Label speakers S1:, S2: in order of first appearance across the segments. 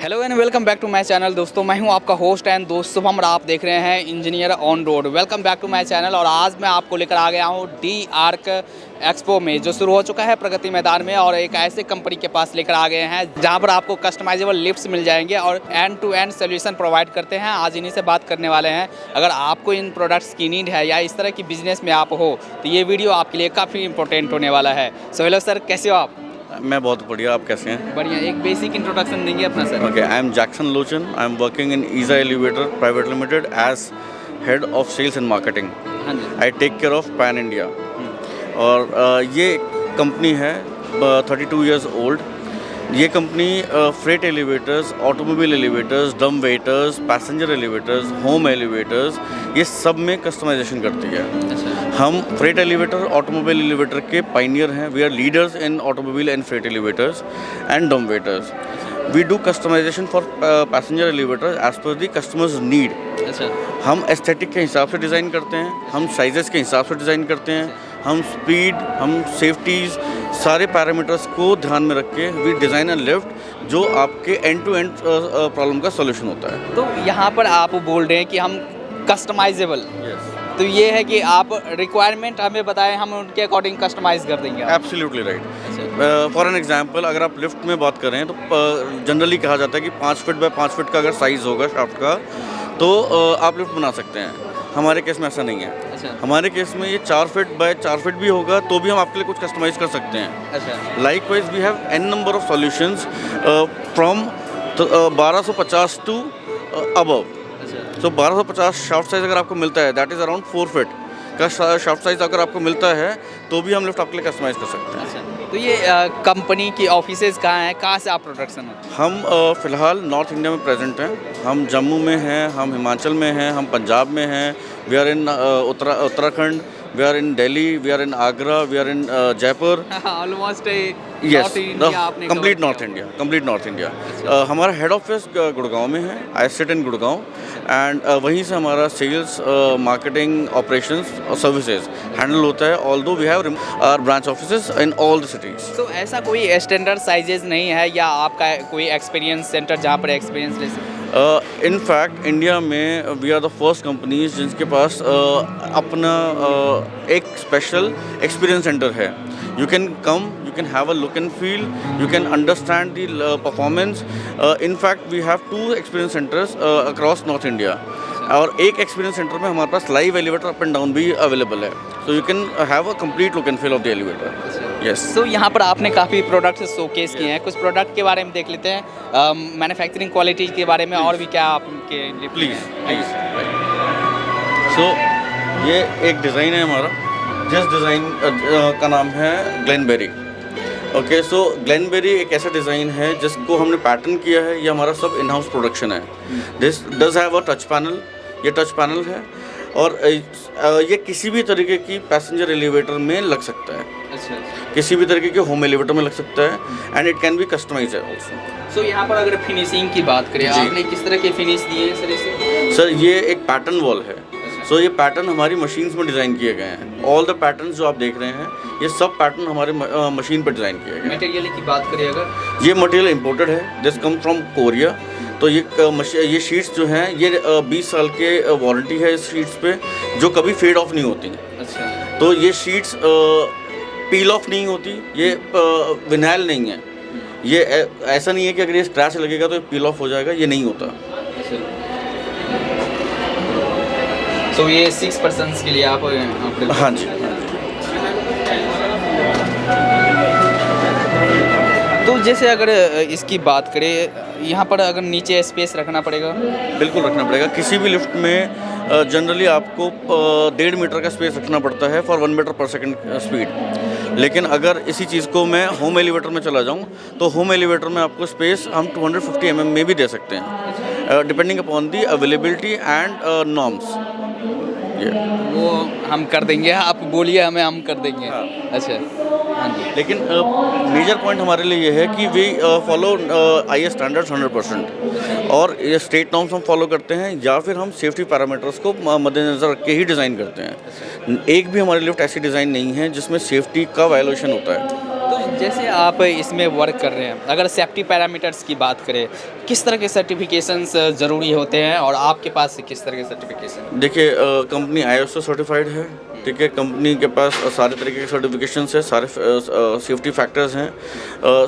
S1: Hello and welcome back to my channel. दोस्तों मैं हूं आपका होस्ट एंड दोस्त शुभम और आप देख रहे हैं engineer on road. Welcome back to my channel. और आज मैं आपको लेकर आ गया हूं डी आर्क एक्सपो में, जो शुरू हो चुका है प्रगति मैदान में। और एक ऐसे कंपनी के पास लेकर आ गए हैं जहां पर आपको कस्टमाइजेबल लिफ्ट्स मिल जाएंगे और end to end solution provide करते हैं। आज इन्हीं से बात करने वाले हैं। अगर आपको इन प्रोडक्ट्स की नीड है या इस तरह की बिजनेस में आप हो तो ये वीडियो आपके लिए काफ़ी इंपॉर्टेंट होने वाला है। सो हेलो सर, कैसे हो आप?
S2: मैं बहुत बढ़िया। आप कैसे हैं?
S1: बढ़िया। एक बेसिक इंट्रोडक्शन देंगे अपना sir?
S2: Okay, I am Jackson Lochan. I am working in Eiza elevator private limited as head of sales and marketing.
S1: हाँ जी।
S2: I take care of pan India. और ये कंपनी है 32 ईयर्स ओल्ड। ये company freight elevators, automobile elevators, dumb waiters, passenger elevators, home elevators, ये सब में customization करती है।
S1: अच्छा।
S2: हम फ्रेट एलिवेटर, ऑटोमोबाइल एलिवेटर के पाइनियर हैं। We are leaders in automobile and freight elevators and dumb waiters. We do customization for passenger elevator as per the customers need.
S1: अच्छा।
S2: हम एस्थेटिक के हिसाब से डिज़ाइन करते हैं, हम साइजेस के हिसाब से डिज़ाइन करते हैं, हम स्पीड, हम सेफ्टीज़, सारे पैरामीटर्स को ध्यान में रख के वी डिज़ाइन अ लिफ्ट जो आपके एंड टू एंड प्रॉब्लम का सॉल्यूशन होता है।
S1: तो यहाँ पर आप बोल रहे हैं कि हम कस्टमाइजेबल, तो ये है कि आप रिक्वायरमेंट हमें बताएं, हम उनके अकॉर्डिंग कस्टमाइज कर देंगे।
S2: Absolutely right. For an example, अगर आप लिफ्ट में बात करें तो जनरली कहा जाता है कि 5 फीट बाय 5 फीट का अगर साइज़ होगा शाफ्ट का तो आप लिफ्ट बना सकते हैं। हमारे केस में ऐसा नहीं है।
S1: अच्छा।
S2: हमारे केस में ये 4 फीट बाय 4 फीट भी होगा तो भी हम आपके लिए कुछ कस्टमाइज़ कर सकते हैं।
S1: अच्छा।
S2: Likewise we have an number of solutions from 1250 to above.
S1: अच्छा।
S2: सो 1250 शाफ्ट साइज़ अगर आपको मिलता है, दैट इज़ अराउंड 4 फीट का शाफ्ट साइज़ अगर आपको मिलता है तो भी हम लिफ्ट आपके लिए कस्टमाइज़ कर सकते हैं।
S1: अच्छा। तो ये कंपनी की ऑफिसेज कहाँ हैं, कहाँ से आप प्रोडक्शन होते हैं?
S2: हम फ़िलहाल नॉर्थ इंडिया में प्रेजेंट हैं। हम जम्मू में हैं, हम हिमाचल में हैं, हम पंजाब में हैं, we are in Uttarakhand, we are in Delhi, we are in Agra, we are in Jaipur.
S1: Almost
S2: yes, complete north India, complete north India. हमारा हेड ऑफिस गुड़गांव में है। I sit in Gurgaon and वहीं से हमारा सेल्स, मार्केटिंग, ऑपरेशंस और सर्विसेज हैंडल होता है। Although we have our branch offices in all the cities.
S1: तो ऐसा कोई स्टैंडर्ड साइजेस नहीं है या आपका कोई एक्सपीरियंस सेंटर जहाँ पर एक्सपीरियंस ले सकते?
S2: इन फैक्ट इंडिया में we are the first companies जिनके पास अपना एक स्पेशल एक्सपीरियंस सेंटर है। You can come, you can have a look and feel, you can understand the performance. In fact we have 2 experience centers across North India, और एक experience centre में हमारे पास live elevator up and down भी available है। So you can have a complete look and feel of the elevator. Yes.
S1: तो यहाँ पर आपने काफ़ी प्रोडक्ट्स शोकेस किए हैं, कुछ प्रोडक्ट के बारे में देख लेते हैं, मैन्युफैक्चरिंग क्वालिटी के बारे में और भी क्या आपके लिए?
S2: प्लीज़। सो ये एक डिज़ाइन है हमारा, जिस डिज़ाइन का नाम है ग्लेनबेरी। ओके, सो ग्लेनबेरी एक ऐसा डिज़ाइन है जिसको हमने पैटर्न किया है। ये हमारा सब इन हाउस प्रोडक्शन है। This does have a touch panel. ये टच पैनल है और ये किसी भी तरीके की पैसेंजर एलिवेटर में लग सकता है।
S1: अच्छा।
S2: किसी भी तरीके के होम एलिवेटर में लग सकता है and it can be customize also.
S1: So यहाँ पर अगर फिनिशिंग की बात करें, आपने किस तरह के फिनिश दिए हैं सर इसे?
S2: सर ये एक पैटर्न वॉल है। सो ये पैटर्न हमारी मशीन्स में डिज़ाइन किए गए हैं। ऑल द पैटर्न्स जो आप देख रहे हैं ये सब पैटर्न हमारे मशीन पर डिज़ाइन किए गए हैं।
S1: मटेरियल की बात करें अगर,
S2: ये मटेरियल इंपोर्टेड है। This come from Korea. तो ये शीट्स जो हैं ये 20 साल के वारंटी है इस शीट्स पे, जो कभी फेड ऑफ नहीं होती।
S1: अच्छा।
S2: तो ये शीट्स पील ऑफ नहीं होती, ये विनाइल नहीं है। ये ऐसा नहीं है कि अगर ये स्क्रैच लगेगा तो ये पील ऑफ हो जाएगा, ये नहीं होता।
S1: तो ये 6 पर्सन्स के लिए आप
S2: हाँ जी।
S1: तो जैसे अगर इसकी बात करें, यहाँ पर अगर नीचे स्पेस रखना पड़ेगा?
S2: बिल्कुल रखना पड़ेगा। किसी भी लिफ्ट में जनरली आपको 1.5 मीटर का स्पेस रखना पड़ता है फॉर 1 मीटर पर सेकंड स्पीड। लेकिन अगर इसी चीज़ को मैं होम एलिवेटर में चला जाऊँ तो होम एलिवेटर में आपको स्पेस हम 250 mm में भी दे सकते हैं, depending upon the availability and norms.
S1: वो हम कर देंगे, आप बोलिए हमें, हम कर देंगे।
S2: हाँ।
S1: अच्छा। हाँ जी।
S2: लेकिन मेजर पॉइंट हमारे लिए ये है कि वी फॉलो IS स्टैंडर्ड्स 100%, और ये स्टेट नॉर्म्स हम फॉलो करते हैं या फिर हम सेफ्टी पैरामीटर्स को मद्देनज़र रख के ही डिज़ाइन करते हैं। एक भी हमारी लिफ्ट ऐसी डिज़ाइन नहीं है जिसमें सेफ्टी का वायलेशन होता है।
S1: तो जैसे आप इसमें वर्क कर रहे हैं, अगर सेफ्टी पैरामीटर्स की बात करें, किस तरह के सर्टिफिकेशंस ज़रूरी होते हैं और आपके पास किस तरह के सर्टिफिकेशन?
S2: देखिए कंपनी ISO सर्टिफाइड है, ठीक है। कंपनी के पास सारे तरीके के सर्टिफिकेशंस है, सारे सेफ्टी फैक्टर्स हैं,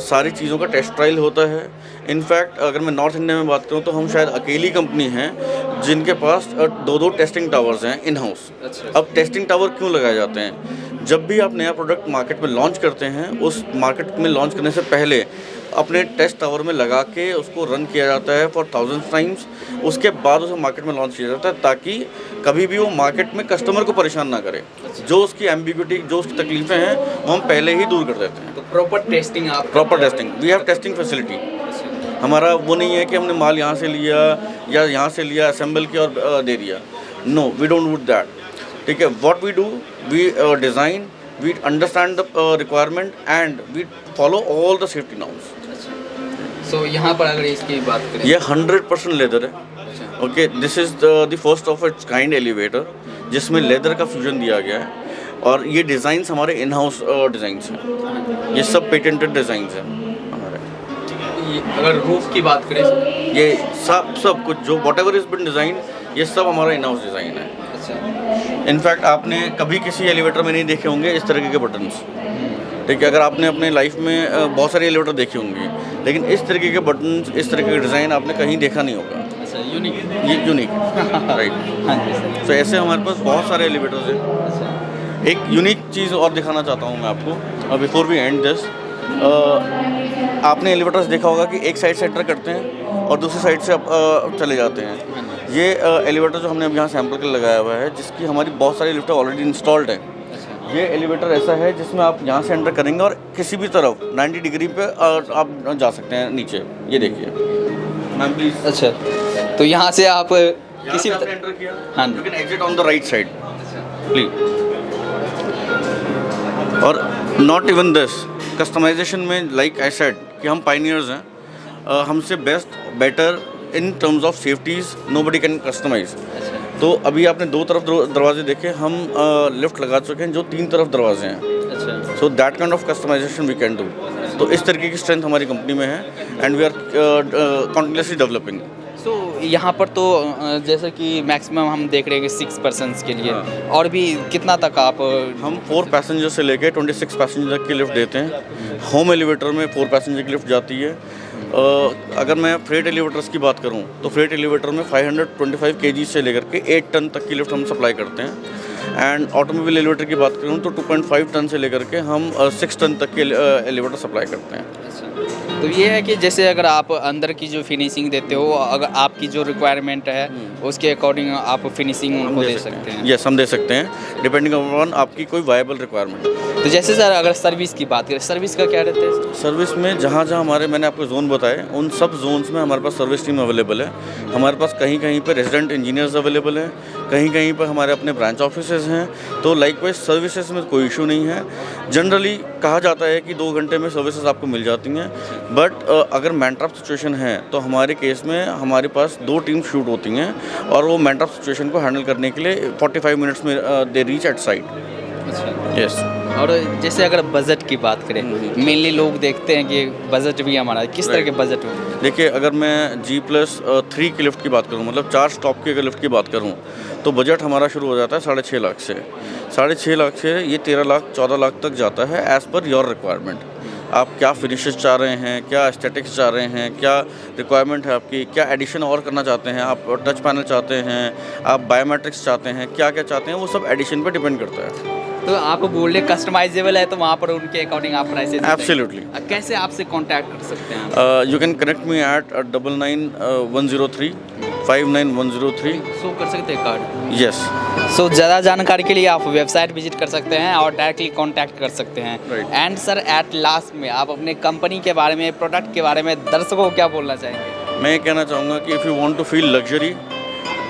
S2: सारी चीज़ों का टेस्ट ट्रायल होता है। इनफैक्ट अगर मैं नॉर्थ इंडिया में बात करूँ तो हम शायद अकेली कंपनी हैं जिनके पास 2-2 टेस्टिंग टावर्स हैं इन हाउस। अब टेस्टिंग टावर क्यों लगाए जाते हैं? जब भी आप नया प्रोडक्ट मार्केट में लॉन्च करते हैं, उस मार्केट में लॉन्च करने से पहले अपने टेस्ट टावर में लगा के उसको रन किया जाता है फॉर 1000 टाइम्स। उसके बाद उसे मार्केट में लॉन्च किया जाता है ताकि कभी भी वो मार्केट में कस्टमर को परेशान ना करे। जो उसकी एम्बिग्यूटी, जो उसकी तकलीफें हैं, वो हम पहले ही दूर कर देते हैं।
S1: तो प्रॉपर टेस्टिंग आप
S2: proper testing, we have testing facility. हमारा वो नहीं है कि हमने माल यहाँ से लिया या यहाँ से लिया, असेंबल किया और दे दिया। No, we don't do that, ठीक है। What we do, we design, we understand the requirement and we follow all the safety norms.
S1: So यहाँ पर अगर इसकी बात करें,
S2: ये 100% लेदर है, okay. This is the first of its kind elevator जिसमें लेदर का फ्यूजन दिया गया है, और ये डिज़ाइंस हमारे इन हाउस डिज़ाइंस हैं। ये सब पेटेंटेड डिज़ाइंस हैं हमारे।
S1: अगर रूफ की बात करें,
S2: ये सब कुछ जो व्हाटएवर इज बिन डिज़ाइन, ये सब हमारा इन हाउस डिज़ाइन है।
S1: अच्छा,
S2: इनफैक्ट आपने कभी किसी एलिवेटर में नहीं देखे होंगे इस तरीके के बटन्स, ठीक है। अगर आपने अपने लाइफ में बहुत सारे एलिवेटर देखे होंगे, लेकिन इस तरीके के बटन्स, इस तरीके का डिज़ाइन आपने कहीं देखा नहीं होगा।
S1: अच्छा, यूनिक,
S2: ये यूनिक राइट।
S1: हाँ जी सर।
S2: तो ऐसे हमारे पास बहुत सारे एलिवेटर्स हैं।
S1: अच्छा,
S2: एक यूनिक चीज़ और दिखाना चाहता हूँ मैं आपको बिफोर वी एंड दिस। आपने एलिवेटर्स देखा होगा कि एक साइड से एंटर करते हैं और दूसरी साइड से चले जाते हैं। ये एलिवेटर जो हमने अब यहाँ सैम्पल के लिए लगाया हुआ है, जिसकी हमारी बहुत सारी लिफ्ट ऑलरेडी इंस्टॉल्ड है। ये एलिवेटर ऐसा है जिसमें आप यहाँ से एंटर करेंगे और किसी भी तरफ 90 डिग्री पे आप जा सकते हैं नीचे। ये देखिए मैम प्लीज।
S1: अच्छा, तो यहाँ से आप किसी भी
S2: एंटर किया,
S1: हाँ,
S2: you can exit on the right side please. और नॉट इवन दिस, कस्टमाइजेशन में लाइक आई सेड कि हम पायनियर्स हैं। हमसे best, better in terms of safeties nobody can customise. तो अभी आपने 2 तरफ दरवाजे देखे, हम लिफ्ट लगा चुके हैं जो 3 तरफ दरवाजे हैं।
S1: अच्छा,
S2: so that kind of customization we can do. तो इस तरीके की स्ट्रेंथ हमारी कंपनी में है and we are continuously developing.
S1: So यहाँ पर तो जैसे कि मैक्सिमम हम देख रहे हैं कि 6 पर्सन्स के लिए,
S2: हाँ।
S1: और भी कितना तक आप
S2: हम 4 पैसेंजर से लेके 26 पैसेंजर तक की लिफ्ट देते हैं। होम एलिवेटर में 4 पैसेंजर की लिफ्ट जाती है। अगर मैं फ्रेट एलिवेटर्स की बात करूं तो फ्रेट एलिवेटर में 525 kg से लेकर के 8 टन तक की लिफ्ट हम सप्लाई करते हैं। एंड ऑटोमोबाइल एलिवेटर की बात करूं तो 2.5 टन से लेकर के हम 6 टन तक के एलिवेटर सप्लाई करते हैं।
S1: तो ये है कि जैसे अगर आप अंदर की जो फिनिशिंग देते हो, अगर आपकी जो रिक्वायरमेंट है उसके अकॉर्डिंग आप फिनिशिंग उनको दे सकते हैं।
S2: यस, हम दे सकते हैं डिपेंडिंग अपॉन आपकी कोई वायबल रिक्वायरमेंट।
S1: तो जैसे सर अगर सर्विस की बात करें, सर्विस का क्या रहता है?
S2: सर्विस में जहाँ जहाँ हमारे, मैंने आपको जोन बताए, उन सब जोन्स में हमारे पास सर्विस टीम अवेलेबल है। हमारे पास कहीं कहीं पर रेजिडेंट इंजीनियर्स अवेलेबल हैं, कहीं कहीं पर हमारे अपने ब्रांच ऑफिसेज हैं। तो लाइकवाइज सर्विसेज में कोई इशू नहीं है। जनरली कहा जाता है कि 2 घंटे में सर्विसेज आपको मिल जाती हैं, बट अगर मैंट्रप सिचुएशन है तो हमारे केस में हमारे पास 2 टीम शूट होती हैं और वो मैंट्रप सिचुएशन को हैंडल करने के लिए 45 मिनट्स में दे रीच एट साइट।
S1: अच्छा,
S2: यस।
S1: और जैसे अगर बजट की बात करें, मेनली लोग देखते हैं कि बजट भी हमारा किस तरह के बजट हो?
S2: देखिए, अगर मैं G+3 की लिफ्ट की बात करूं, मतलब 4 स्टॉप की अगर लिफ्ट की बात करूं, तो बजट हमारा शुरू हो जाता है 6.5 लाख से। 6.5 लाख से ये 13 लाख 14 लाख तक जाता है एज़ पर योर रिक्वायरमेंट। आप क्या फिनिशेस चाह रहे हैं, क्या एस्थेटिक्स चाह रहे हैं, क्या रिक्वायरमेंट है आपकी, क्या एडिशन और करना चाहते हैं आप, टच पैनल चाहते हैं आप, बायोमेट्रिक्स चाहते हैं, क्या क्या चाहते हैं, वो सब एडिशन पे डिपेंड करता है।
S1: तो आप बोल रहे कस्टमाइजेबल है, तो वहाँ पर उनके अकॉर्डिंग आप प्राइसेस
S2: एब्सोल्युटली।
S1: कैसे आपसे कांटेक्ट कर सकते हैं?
S2: You can connect me at 99 103
S1: show कर सकते हैं कार्ड?
S2: यस।
S1: सो ज़्यादा जानकारी के लिए आप वेबसाइट विजिट कर सकते हैं और डायरेक्टली कांटेक्ट कर सकते हैं।
S2: Right.
S1: And sir at last में आप अपने कंपनी के बारे में, प्रोडक्ट के बारे में दर्शकों को क्या बोलना चाहेंगे?
S2: मैं ये कहना चाहूँगा कि if you want to feel luxury,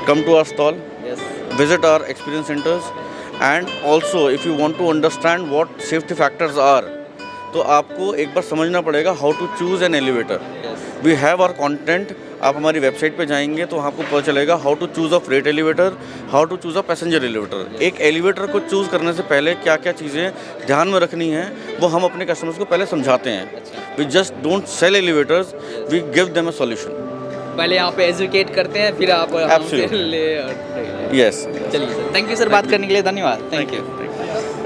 S2: come to our stall, visit our experience centers, and also if you want to understand what safety factors are, तो आपको एक बार समझना पड़ेगा how to choose an elevator. We have our content. आप हमारी website पे जाएंगे तो आपको पता चलेगा how to choose a freight elevator, how to choose a passenger elevator. एक एलिवेटर को चूज़ करने से पहले क्या क्या चीज़ें ध्यान में रखनी है वो हम अपने कस्टमर्स को पहले समझाते हैं। We just don't sell elevators, we give them a solution.
S1: पहले यहाँ पे एजुकेट करते हैं, फिर आप हमसे
S2: Absolutely.
S1: ले
S2: यस।
S1: चलिए सर, थैंक यू सर, बात करने के लिए धन्यवाद, थैंक यू।